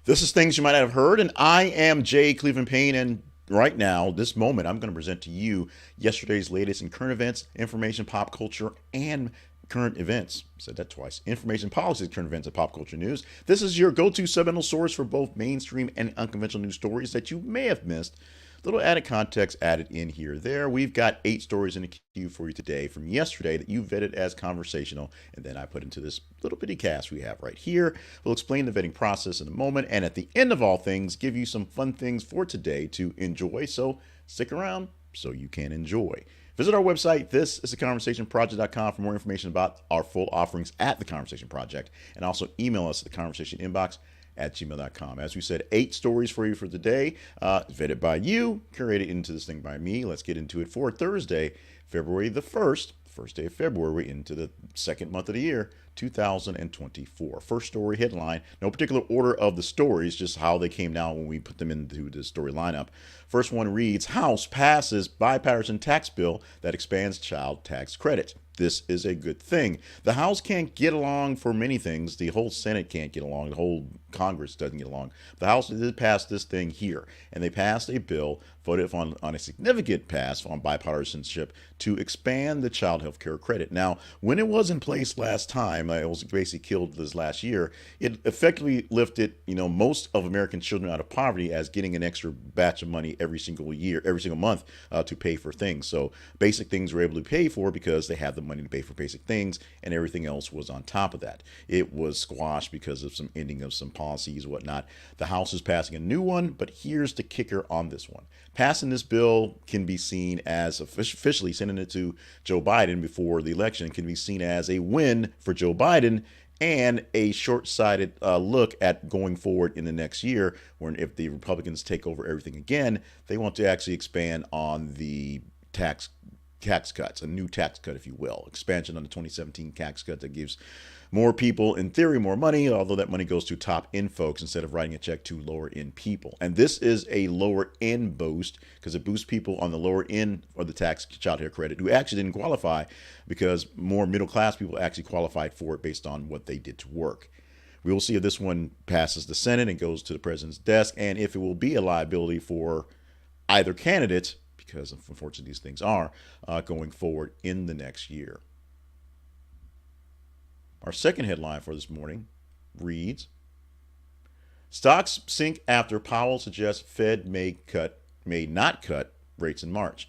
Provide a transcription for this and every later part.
This is Things You Might Not Have Heard, and I am Jay Cleveland Payne, and right now, this moment, I'm going to present to you yesterday's latest in current events, information, pop culture, and current events. Said that twice. Information, policies, current events, and pop culture news. This is your go-to supplemental source for both mainstream and unconventional news stories that you may have missed. Little added context added in here there. We've got 8 stories in the queue for you today from yesterday that you vetted as conversational, and then I put into this little bitty cast we have right here. We'll explain the vetting process in a moment, and at the end of all things, give you some fun things for today to enjoy. So stick around so you can enjoy. Visit our website, this is theconversationproject.com, for more information about our full offerings at The Conversation Project, and also email us at theconversationinbox@gmail.com. As we said, 8 stories for you for today, vetted by you, curated into this thing by me. Let's get into it for Thursday, February the 1st, first day of February into the second month of the year, 2024. First story headline, no particular order of the stories, just how they came down when we put them into the story lineup. First one reads, House passes bipartisan tax bill that expands child tax credit. This is a good thing. The House can't get along for many things. The whole Senate can't get along. The whole Congress doesn't get along. The House did pass this thing here, and they passed a bill, voted on a significant pass on bipartisanship to expand the child health care credit. Now, when it was in place last time, it was basically killed this last year, it effectively lifted, most of American children out of poverty as getting an extra batch of money every single year, every single month to pay for things. So basic things were able to pay for because they had the money to pay for basic things, and everything else was on top of that. It was squashed because of some ending of some policies, whatnot. The House is passing a new one, but here's the kicker on this one. Passing this bill can be seen as, officially sending it to Joe Biden before the election, can be seen as a win for Joe Biden and a short-sighted look at going forward in the next year, when if the Republicans take over everything again, they want to actually expand on the tax cuts, a new tax cut, if you will, expansion on the 2017 tax cut that gives more people, in theory, more money, although that money goes to top end folks instead of writing a check to lower end people. And this is a lower end boost because it boosts people on the lower end of the tax child care credit who actually didn't qualify, because more middle class people actually qualified for it based on what they did to work. We will see if this one passes the Senate and goes to the president's desk, and if it will be a liability for either candidate, because unfortunately these things are going forward in the next year. Our second headline for this morning reads, Stocks sink after Powell suggests Fed may not cut rates in March.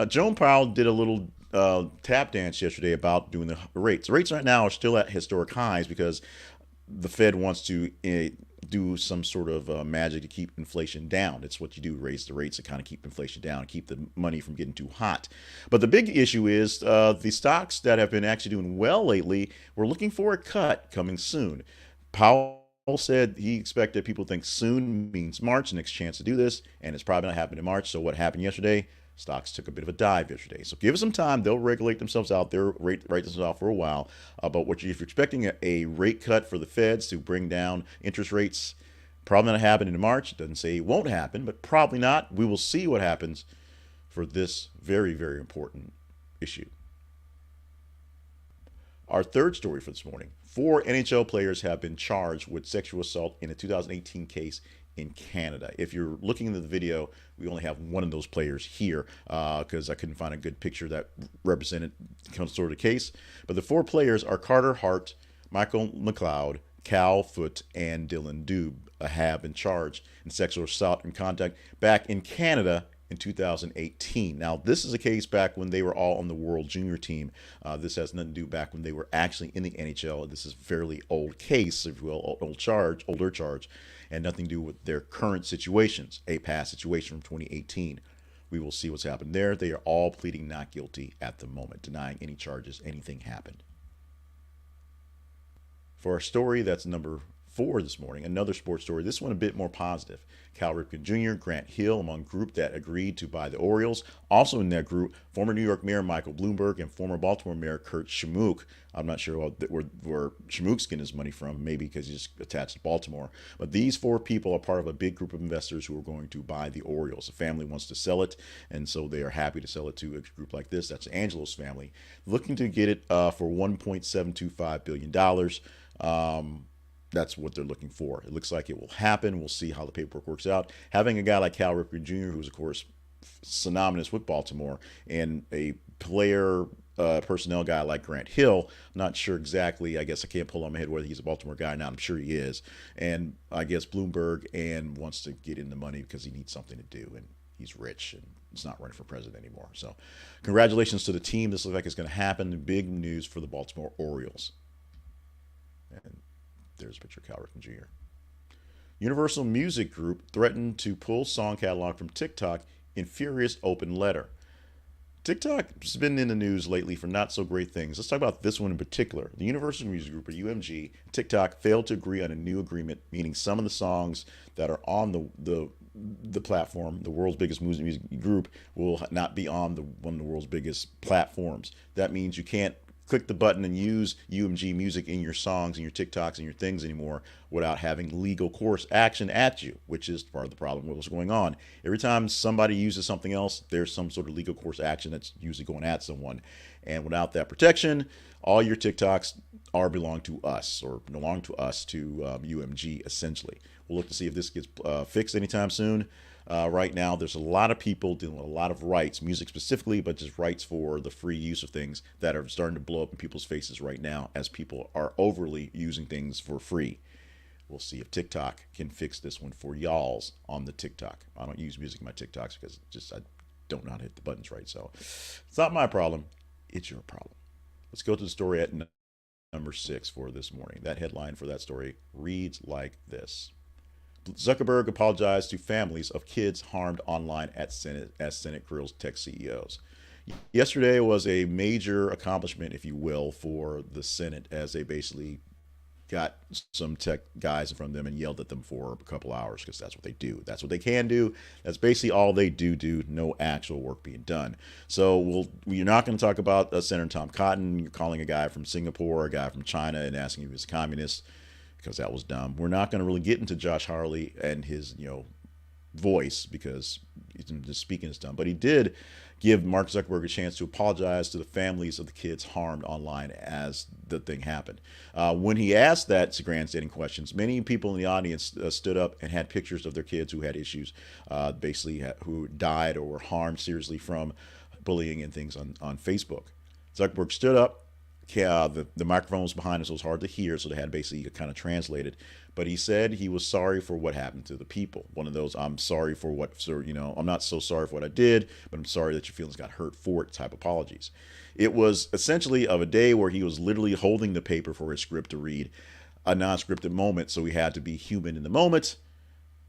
Jerome Powell did a little tap dance yesterday about doing the rates. The rates right now are still at historic highs because the Fed wants to do some sort of magic to keep inflation down. It's what you do, raise the rates to kind of keep inflation down, keep the money from getting too hot. But the big issue is the stocks that have been actually doing well lately, we're looking for a cut coming soon. Powell said he expected, people think soon means March, next chance to do this, and it's probably not happening in March. So what happened yesterday? Stocks took a bit of a dive yesterday. So give it some time. They'll regulate themselves out. They'll write themselves out for a while. But if you're expecting a rate cut for the Feds to bring down interest rates, probably not happening in March. It doesn't say it won't happen, but probably not. We will see what happens for this very, very important issue. Our third story for this morning. 4 NHL players have been charged with sexual assault in a 2018 case in Canada. If you're looking into the video, we only have one of those players here because I couldn't find a good picture that represented some sort of case. But the 4 players are Carter Hart, Michael McLeod, Cal Foote, and Dylan Dube have been charged in sexual assault and contact back in Canada in 2018. Now, this is a case back when they were all on the World Junior team. This has nothing to do back when they were actually in the NHL. This is a fairly old case, if you will, older charge, and nothing to do with their current situations, a past situation from 2018. We will see what's happened there. They are all pleading not guilty at the moment, denying any charges, anything happened. For our story, that's number 4 this morning, another sports story, this one a bit more positive. Cal Ripken Jr., Grant Hill among group that agreed to buy the Orioles. Also in that group, former New York Mayor Michael Bloomberg and former Baltimore Mayor Kurt Schmook. I'm not sure where Schmook's getting his money from, maybe because he's attached to Baltimore. But these 4 people are part of a big group of investors who are going to buy the Orioles. The family wants to sell it, and so they are happy to sell it to a group like this. That's Angelo's family, looking to get it for $1.725 billion. That's what they're looking for. It looks like it will happen. We'll see how the paperwork works out. Having a guy like Cal Ripken Jr., who's of course synonymous with Baltimore, and a player personnel guy like Grant Hill. I'm not sure exactly. I guess I can't pull on my head whether he's a Baltimore guy or not. I'm sure he is. And I guess Bloomberg and wants to get in the money because he needs something to do, and he's rich and he's not running for president anymore. So congratulations to the team. This looks like it's going to happen. Big news for the Baltimore Orioles. And there's a picture of Cal Ripken Jr. Universal Music Group threatened to pull song catalog from TikTok in furious open letter. TikTok's been in the news lately for not so great things. Let's talk about this one in particular. The Universal Music Group, or UMG, TikTok failed to agree on a new agreement, meaning some of the songs that are on the platform, the world's biggest music group, will not be on one of the world's biggest platforms. That means you can't click the button and use UMG music in your songs and your TikToks and your things anymore without having legal course action at you, which is part of the problem with what's going on. Every time somebody uses something else, there's some sort of legal course action that's usually going at someone. And without that protection, all your TikToks belong to us, or belong to us, to UMG, essentially. We'll look to see if this gets fixed anytime soon. Right now, there's a lot of people dealing with a lot of rights, music specifically, but just rights for the free use of things that are starting to blow up in people's faces right now as people are overly using things for free. We'll see if TikTok can fix this one for y'alls on the TikTok. I don't use music in my TikToks because I don't know how to hit the buttons right. So it's not my problem. It's your problem. Let's go to the story at number 6 for this morning. That headline for that story reads like this. Zuckerberg apologized to families of kids harmed online at Senate as Senate grills tech CEOs. Yesterday was a major accomplishment, if you will, for the Senate, as they basically got some tech guys in front of them and yelled at them for a couple hours, because that's what they do. That's what they can do. That's basically all they do. No actual work being done. So we're not going to talk about Senator Tom Cotton. You're calling a guy from Singapore, a guy from China, and asking if he's a communist, because that was dumb. We're not going to really get into Josh Hawley and his, voice, because he's just speaking is dumb. But he did give Mark Zuckerberg a chance to apologize to the families of the kids harmed online as the thing happened. When he asked that grandstanding questions, many people in the audience stood up and had pictures of their kids who had issues, basically who died or were harmed seriously from bullying and things on Facebook. Zuckerberg stood up. The microphone was behind us, so it was hard to hear, so they had basically kind of translated. But he said he was sorry for what happened to the people. One of those, I'm sorry for what, sir, I'm not so sorry for what I did, but I'm sorry that your feelings got hurt for it type apologies. It was essentially of a day where he was literally holding the paper for his script to read, a non-scripted moment, so he had to be human in the moment.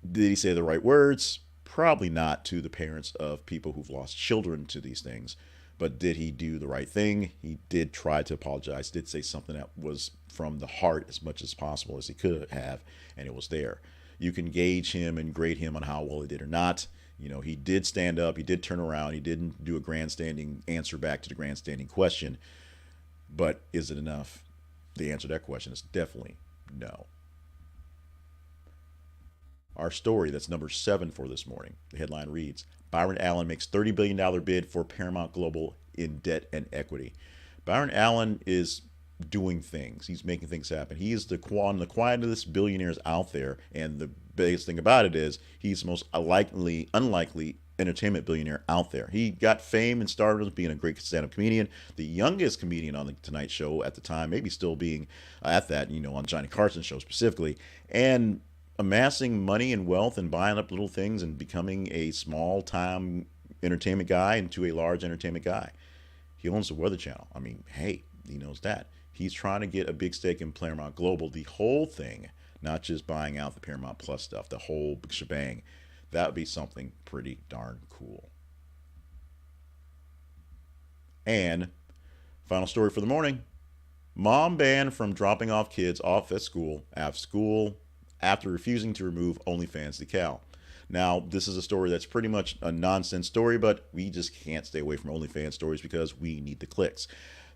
Did he say the right words? Probably not, to the parents of people who've lost children to these things. But did he do the right thing? He did try to apologize, did say something that was from the heart as much as possible as he could have, and it was there. You can gauge him and grade him on how well he did or not. He did stand up, he did turn around, he didn't do a grandstanding answer back to the grandstanding question. But is it enough? The answer to that question is definitely no. Our story, that's number 7 for this morning. The headline reads, Byron Allen makes $30 billion bid for Paramount Global in debt and equity. Byron Allen is doing things. He's making things happen. He is the quietest billionaires out there. And the biggest thing about it is he's the most unlikely entertainment billionaire out there. He got fame and started as being a great stand-up comedian, the youngest comedian on the Tonight Show at the time, maybe still being at that, on Johnny Carson's show specifically. And amassing money and wealth and buying up little things and becoming a small-time entertainment guy into a large entertainment guy. He owns the Weather Channel. I mean, hey, he knows that. He's trying to get a big stake in Paramount Global, the whole thing, not just buying out the Paramount Plus stuff, the whole shebang. That would be something pretty darn cool. And final story for the morning. Mom banned from dropping off kids off at school after refusing to remove OnlyFans decal. Now, this is a story that's pretty much a nonsense story, but we just can't stay away from OnlyFans stories because we need the clicks.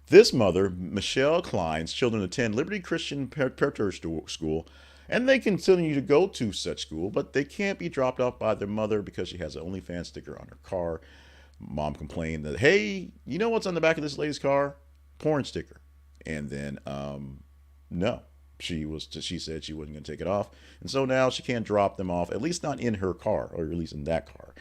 This mother, Michelle Klein's children attend Liberty Christian Preparatory School, and they continue to go to such school, but they can't be dropped off by their mother because she has an OnlyFans sticker on her car. Mom complained that, hey, you know what's on the back of this lady's car? Porn sticker. And then, no. She said she wasn't going to take it off, and so now she can't drop them off, at least not in her car, or at least in that car.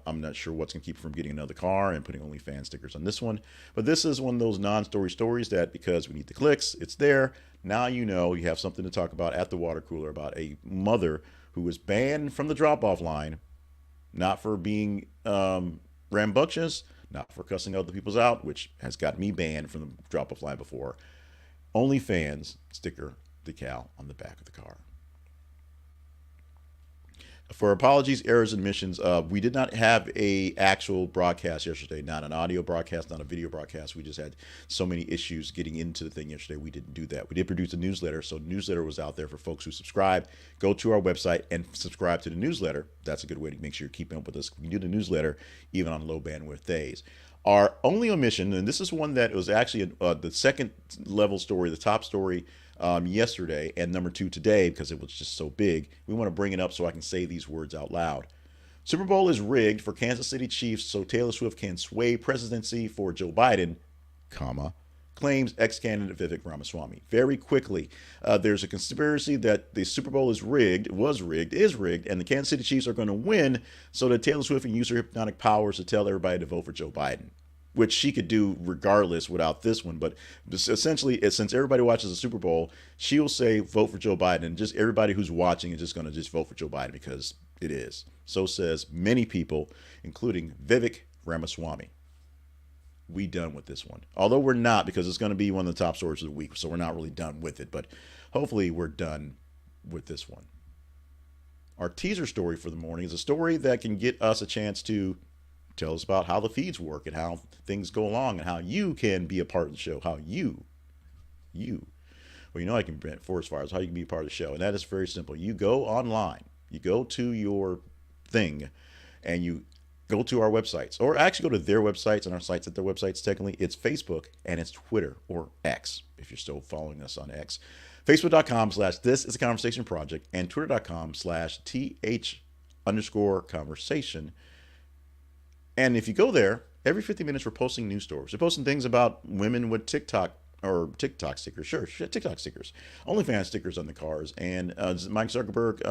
I'm not sure what's going to keep her from getting another car and putting OnlyFans stickers on this one, but this is one of those non-story stories that, because we need the clicks, it's there. Now you know you have something to talk about at the water cooler about a mother who was banned from the drop-off line, not for being rambunctious, not for cussing other people's out, which has got me banned from the drop-off line before. OnlyFans sticker decal on the back of the car. For apologies, errors, and omissions, we did not have a actual broadcast yesterday, not an audio broadcast, not a video broadcast. We just had so many issues getting into the thing yesterday. We didn't do that. We did produce a newsletter, so the newsletter was out there for folks who subscribe. Go to our website and subscribe to the newsletter. That's a good way to make sure you're keeping up with us. We do the newsletter even on low bandwidth days. Our only omission, and this is one that was actually the second level story, the top story yesterday, and number 2 today because it was just so big. We want to bring it up so I can say these words out loud. Super Bowl is rigged for Kansas City Chiefs so Taylor Swift can sway presidency for Joe Biden, comma, claims ex-candidate Vivek Ramaswamy. Very quickly, there's a conspiracy that the Super Bowl is rigged, is rigged, and the Kansas City Chiefs are going to win so that Taylor Swift can use her hypnotic powers to tell everybody to vote for Joe Biden, which she could do regardless without this one. But essentially, since everybody watches the Super Bowl, she'll say vote for Joe Biden, and just everybody who's watching is just going to just vote for Joe Biden because it is. So says many people, including Vivek Ramaswamy. We done with this one. Although we're not, because it's going to be one of the top stories of the week, so we're not really done with it, but hopefully we're done with this one. Our teaser story for the morning is a story that can get us a chance to tell us about how the feeds work and how things go along and how you can be a part of the show. How well, I can prevent forest fires, how you can be a part of the show. And that is very simple. You go online, you go to your thing, and you go to our websites, or actually go to their websites, and our sites at their websites, technically, it's Facebook and it's Twitter, or X, if you're still following us on X. Facebook.com/This Is a Conversation Project, and Twitter.com/TH_conversation. And if you go there, every 50 minutes we're posting news stories. We're posting things about women with TikTok stickers, TikTok stickers, OnlyFans stickers on the cars, and Mike Zuckerberg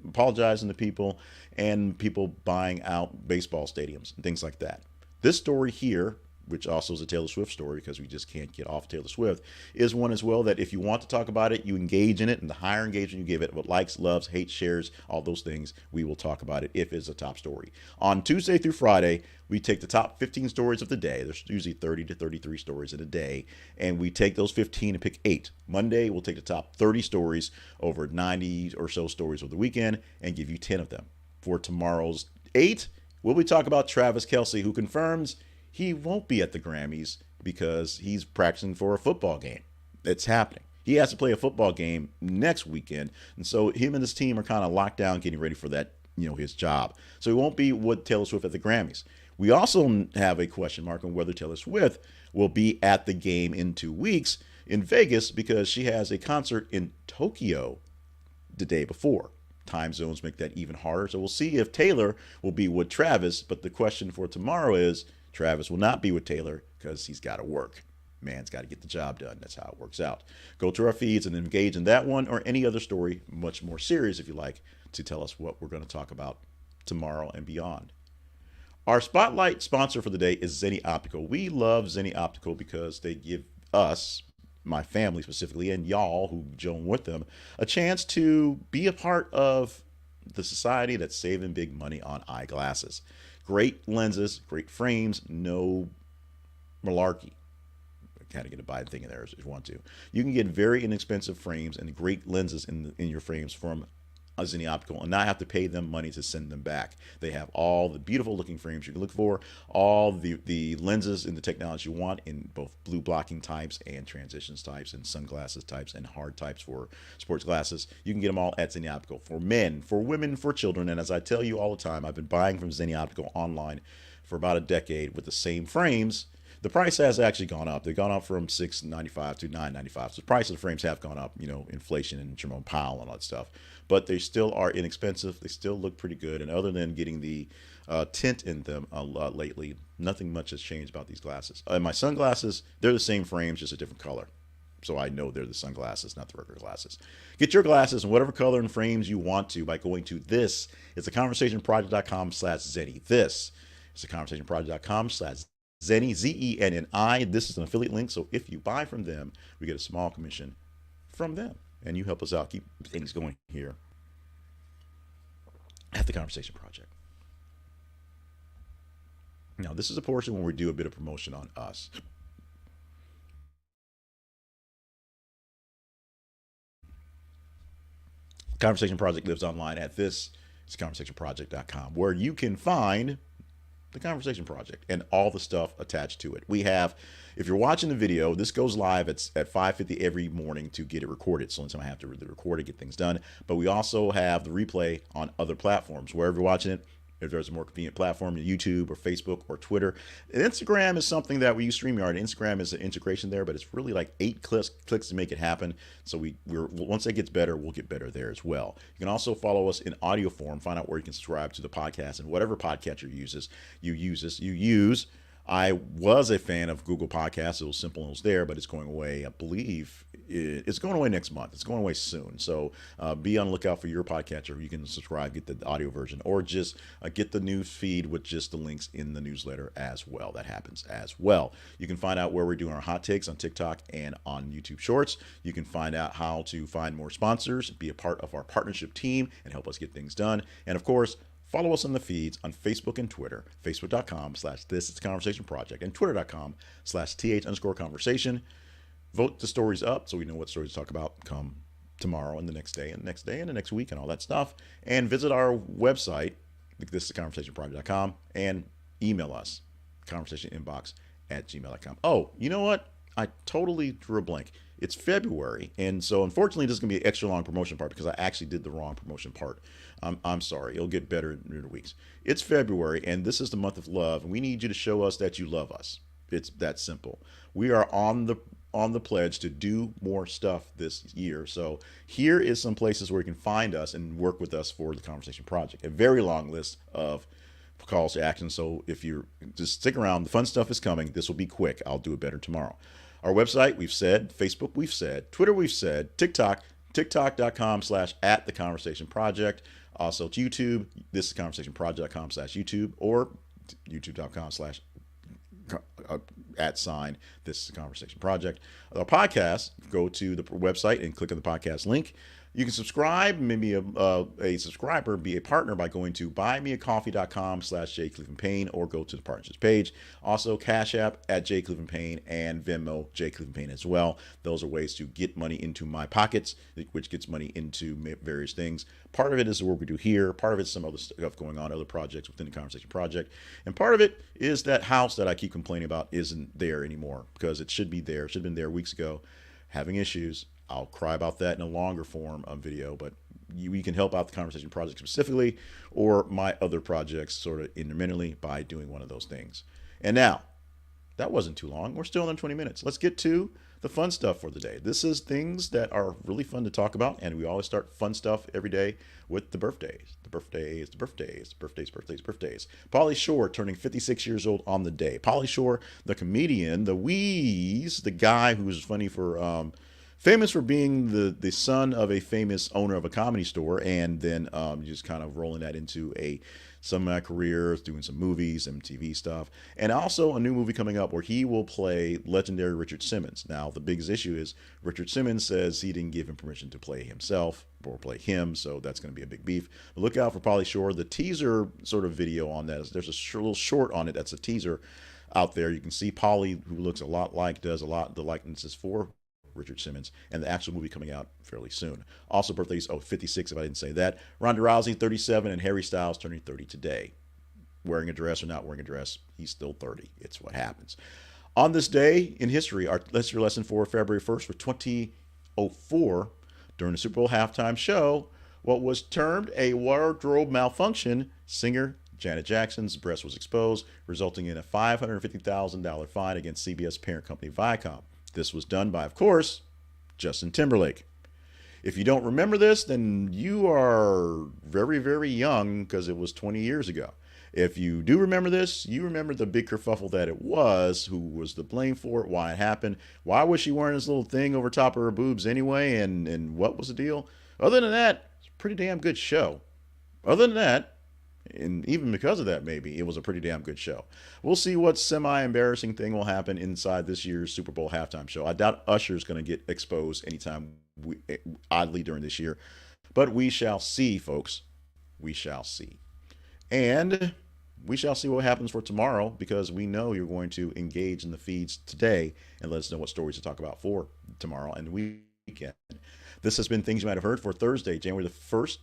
apologizing to people, and people buying out baseball stadiums and things like that. This story here, which also is a Taylor Swift story because we just can't get off Taylor Swift, is one as well that if you want to talk about it, you engage in it, and the higher engagement you give it, with likes, loves, hates, shares, all those things, we will talk about it if it's a top story. On Tuesday through Friday, we take the top 15 stories of the day. There's usually 30 to 33 stories in a day, and we take those 15 and pick 8. Monday, we'll take the top 30 stories over 90 or so stories over the weekend and give you 10 of them. For tomorrow's 8, we'll be talking about Travis Kelce, who confirms he won't be at the Grammys because he's practicing for a football game. It's happening. He has to play a football game next weekend, and so him and his team are kind of locked down getting ready for that, his job. So he won't be with Taylor Swift at the Grammys. We also have a question mark on whether Taylor Swift will be at the game in 2 weeks in Vegas because she has a concert in Tokyo the day before. Time zones make that even harder. So we'll see if Taylor will be with Travis, but the question for tomorrow is Travis will not be with Taylor because he's got to work. Man's got to get the job done. That's how it works out. Go to our feeds and engage in that one or any other story, much more serious if you like, to tell us what we're going to talk about tomorrow and beyond. Our spotlight sponsor for the day is Zenni Optical. We love Zenni Optical because they give us, my family specifically, and y'all who join with them, a chance to be a part of the society that's saving big money on eyeglasses. Great lenses, great frames, no malarkey. Kind of get a Biden thing in there if you want to. You can get very inexpensive frames and great lenses in your frames from Zenni Optical and not have to pay them money to send them back. They have all the beautiful looking frames you can look for, all the lenses and the technology you want in both blue blocking types and transitions types and sunglasses types and hard types for sports glasses. You can get them all at Zenni Optical for men, for women, for children. And as I tell you all the time, I've been buying from Zenni Optical online for about a decade with the same frames. The price has actually gone up. They've gone up from $6.95 to $9.95. So the price of the frames have gone up, inflation and Jerome Powell and all that stuff. But they still are inexpensive. They still look pretty good. And other than getting the tint in them a lot lately, nothing much has changed about these glasses. My sunglasses, they're the same frames, just a different color. so I know they're the sunglasses, not the regular glasses. Get your glasses in whatever color and frames you want to by going to this. It's theconversationproject.com/Zenni. This is theconversationproject.com/Zenni, Zenni. This is an affiliate link, so if you buy from them, we get a small commission from them, and you help us out, keep things going here at the Conversation Project. Now, this is a portion where we do a bit of promotion on us. Conversation Project lives online at this. It's conversationproject.com, where you can find the Conversation Project and all the stuff attached to it. We have, if you're watching the video, this goes live at 5:50 every morning to get it recorded. So anytime I have to really record it, get things done. But we also have the replay on other platforms. Wherever you're watching it, if there's a more convenient platform, YouTube or Facebook or Twitter. And Instagram is something that we use StreamYard. Instagram is an integration there, but it's really like 8 clicks to make it happen. So we're once that gets better, we'll get better there as well. You can also follow us in audio form, find out where you can subscribe to the podcast and whatever podcatcher you use. I was a fan of Google Podcasts. It was simple and it was there, but it's going away. I believe it's going away next month. It's going away soon. So be on the lookout for your podcatcher. You can subscribe, get the audio version, or just get the news feed with just the links in the newsletter as well. That happens as well. You can find out where we're doing our hot takes on TikTok and on YouTube Shorts. You can find out how to find more sponsors, be a part of our partnership team, and help us get things done. And of course, follow us on the feeds on Facebook and Twitter, facebook.com/This Is the Conversation Project and twitter.com/th_conversation. Vote the stories up so we know what stories to talk about come tomorrow and the next day and the next day and the next week and all that stuff. And visit our website, thisistheconversationproject.com, and email us, conversationinbox@gmail.com. Oh, you know what? I totally drew a blank. It's February, and so unfortunately this is going to be an extra long promotion part because I actually did the wrong promotion part. I'm sorry. It'll get better in the weeks. It's February, and this is the month of love, and we need you to show us that you love us. It's that simple. We are on the pledge to do more stuff this year. So here is some places where you can find us and work with us for the Conversation Project. A very long list of calls to action. So if you're just stick around, the fun stuff is coming. This will be quick. I'll do it better tomorrow. Our website, we've said. Facebook, we've said. Twitter, we've said. TikTok, tiktok.com/@theconversationproject. Also to YouTube, this is conversationproject.com/YouTube, or youtube.com/ @this is the Conversation Project. Our podcast, go to the website and click on the podcast link. You can subscribe, maybe a subscriber, be a partner by going to buymeacoffee.com/jclevelandpayne or go to the partnerships page. Also, Cash App @jclevelandpayne and Venmo jclevelandpayne as well. Those are ways to get money into my pockets, which gets money into various things. Part of it is the work we do here. Part of it is some other stuff going on, other projects within the Conversation Project. And part of it is that house that I keep complaining about isn't there anymore because it should be there. It should have been there weeks ago, having issues. I'll cry about that in a longer form of video, but you can help out the Conversation Project specifically or my other projects sort of intermittently by doing one of those things. And now, that wasn't too long. We're still in 20 minutes. Let's get to the fun stuff for the day. This is things that are really fun to talk about, and we always start fun stuff every day with the birthdays. The birthdays. Pauly Shore turning 56 years old on the day. Pauly Shore, the comedian, the wheeze, the guy who's funny for... famous for being the son of a famous owner of a comedy store, and then just kind of rolling that into some of my careers, doing some movies, MTV stuff, and also a new movie coming up where he will play legendary Richard Simmons. Now, the biggest issue is Richard Simmons says he didn't give him permission to play himself or play him, so that's going to be a big beef. But look out for Pauly Shore. The teaser sort of video on that, there's a little short on it that's a teaser out there. You can see Pauly, who looks a lot like, does a lot of the likenesses for Richard Simmons, and the actual movie coming out fairly soon. Also birthdays, 56 if I didn't say that. Ronda Rousey, 37, and Harry Styles turning 30 today. Wearing a dress or not wearing a dress, he's still 30. It's what happens. On this day in history, our history lesson for February 1st for 2004, during the Super Bowl halftime show, what was termed a wardrobe malfunction, singer Janet Jackson's breast was exposed, resulting in a $550,000 fine against CBS parent company Viacom. This was done by, of course, Justin Timberlake. If you don't remember this, then you are very, very young because it was 20 years ago. If you do remember this, you remember the big kerfuffle that it was, who was the blame for it, why it happened, why was she wearing this little thing over top of her boobs anyway, and what was the deal? Other than that, it's a pretty damn good show. Other than that, and even because of that, maybe it was a pretty damn good show. We'll see what semi-embarrassing thing will happen inside this year's Super Bowl halftime show. I doubt Usher's going to get exposed anytime oddly during this year, but we shall see, folks. We shall see, and we shall see what happens for tomorrow because we know you're going to engage in the feeds today and let us know what stories to talk about for tomorrow and the weekend. This has been Things You Might Have Heard for Thursday, February the 1st,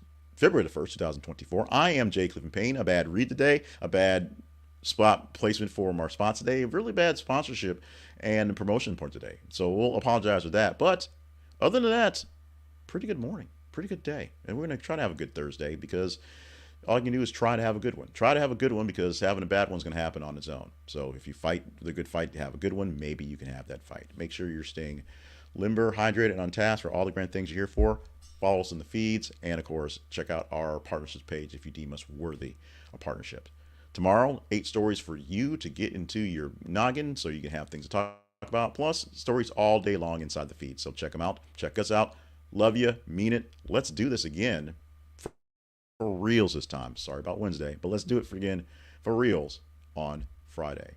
2024. I am Jay Clifton Payne. A bad read today, a bad spot placement for our spot today, a really bad sponsorship and promotion point today. So we'll apologize for that. But other than that, pretty good morning, pretty good day. And we're going to try to have a good Thursday because all you can do is try to have a good one. Try to have a good one because having a bad one's going to happen on its own. So if you fight the good fight to have a good one, maybe you can have that fight. Make sure you're staying limber, hydrated, and on task for all the grand things you're here for. Follow us in the feeds, and of course, check out our partnerships page if you deem us worthy of partnership. Tomorrow, 8 stories for you to get into your noggin so you can have things to talk about, plus stories all day long inside the feed. So check them out. Check us out. Love you. Mean it. Let's do this again for reals this time. Sorry about Wednesday, but let's do it again for reals on Friday.